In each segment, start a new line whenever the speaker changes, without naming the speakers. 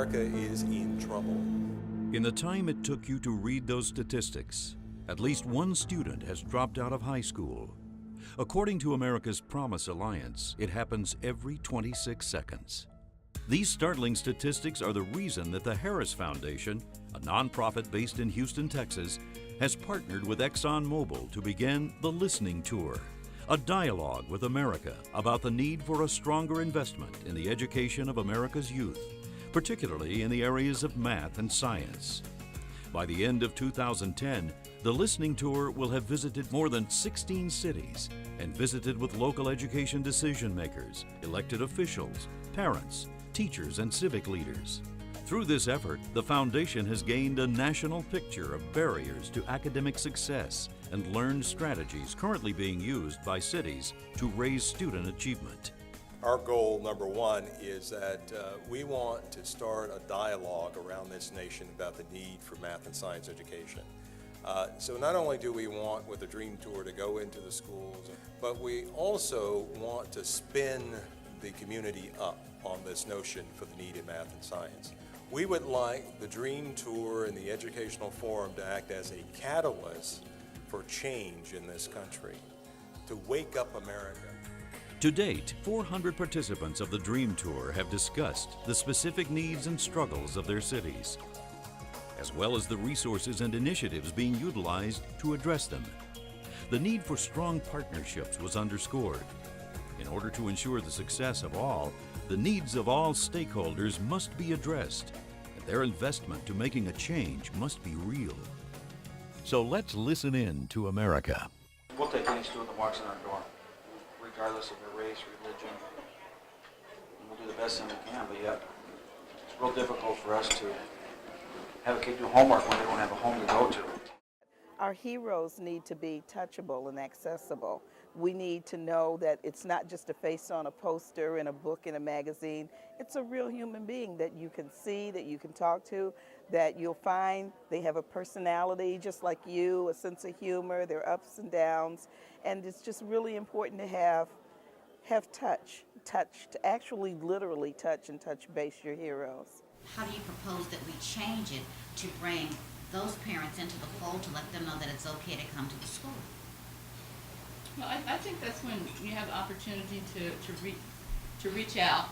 America is in trouble.
In the time it took you to read those statistics, at least one student has dropped out of high school. According to America's Promise Alliance, it happens every 26 seconds. These startling statistics are the reason that the Harris Foundation, a nonprofit based in Houston, Texas, has partnered with ExxonMobil to begin the Listening Tour, a dialogue with America about the need for a stronger investment in the education of America's youth, particularly in the areas of math and science. By the end of 2010, the Listening Tour will have visited more than 16 cities and visited with local education decision makers, elected officials, parents, teachers, and civic leaders. Through this effort, the Foundation has gained a national picture of barriers to academic success and learned strategies currently being used by cities to raise student achievement.
Our goal, number one, is that we want to start a dialogue around this nation about the need for math and science education. So not only do we want, with the DreamTour, to go into the schools, but we also want to spin the community up on this notion for the need in math and science. We would like the DreamTour and the Educational Forum to act as a catalyst for change in this country, to wake up America.
To date, 400 participants of the DreamTour have discussed the specific needs and struggles of their cities, as well as the resources and initiatives being utilized to address them. The need for strong partnerships was underscored. In order to ensure the success of all, the needs of all stakeholders must be addressed, and their investment to making a change must be real. So let's listen in to America.
We'll take any student that walks in our door, regardless of their race, religion. And we'll do the best thing we can, but yet it's real difficult for us to have a kid do homework when they don't have a home to go to.
Our heroes need to be touchable and accessible. We need to know that it's not just a face on a poster, in a book, in a magazine. It's a real human being that you can see, that you can talk to, that you'll find they have a personality just like you, a sense of humor, their ups and downs. And it's just really important to have touch, to actually literally touch and touch base your heroes.
How do you propose that we change it to bring those parents into the fold, to let them know that it's okay to come to the school?
Well, I think that's when you have the opportunity to reach out,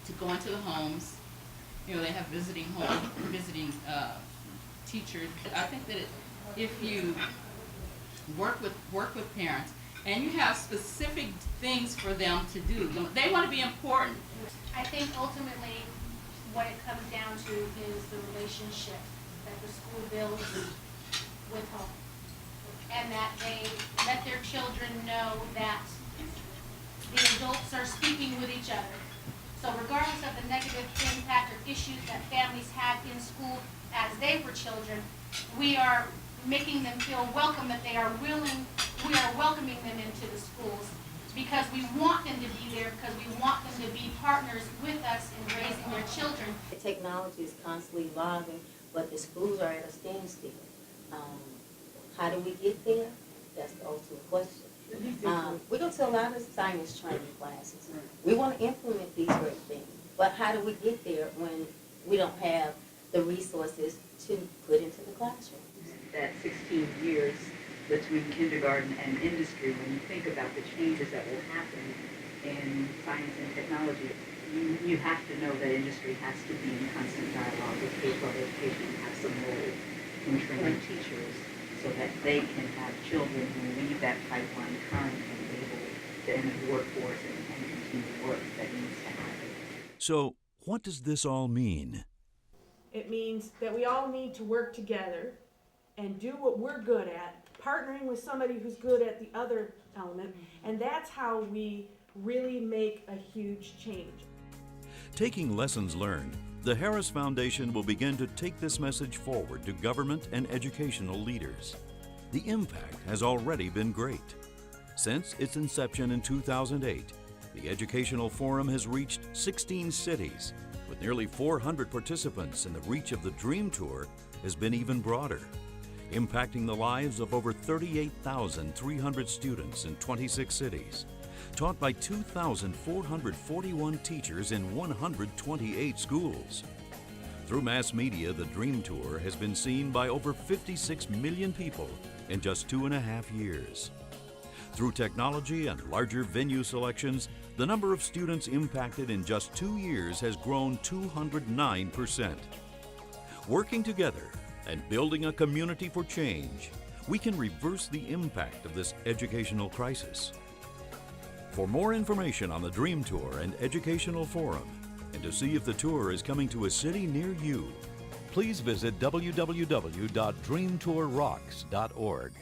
to go into the homes. You know, they have visiting teachers. I think that if you work with parents and you have specific things for them to do, they want to be important.
I think ultimately what it comes down to is the relationship that the school builds with home, and that they let their children know that the adults are speaking with each other. So regardless of the negative impact or issues that families had in school as they were children, we are making them feel welcome, that we are welcoming them into the schools, because we want them to be there, because we want them to be partners with us in raising their children.
The technology is constantly evolving, but the schools are at a standstill. How do we get there? That's the ultimate question. We go to a lot of science training classes. We want to implement these great things, but how do we get there when we don't have the resources to put into the classroom?
That 16 years between kindergarten and industry, when you think about the changes that will happen in science and technology, you have to know that industry has to be in constant dialogue with K-12 education and have some role in training teachers so that they can have children who leave that pipeline current and able to enter the workforce and continue work that needs to happen.
So, what does this all mean?
It means that we all need to work together and do what we're good at, partnering with somebody who's good at the other element, and that's how we really make a huge change.
Taking lessons learned, the Harris Foundation will begin to take this message forward to government and educational leaders. The impact has already been great. Since its inception in 2008, the Educational Forum has reached 16 cities. With nearly 400 participants, and the reach of the DreamTour has been even broader, impacting the lives of over 38,300 students in 26 cities, taught by 2,441 teachers in 128 schools. Through mass media, the DreamTour has been seen by over 56 million people in just 2.5 years. Through technology and larger venue selections, the number of students impacted in just 2 years has grown 209%. Working together and building a community for change, we can reverse the impact of this educational crisis. For more information on the DreamTour and Educational Forum, and to see if the tour is coming to a city near you, please visit www.dreamtourrocks.org.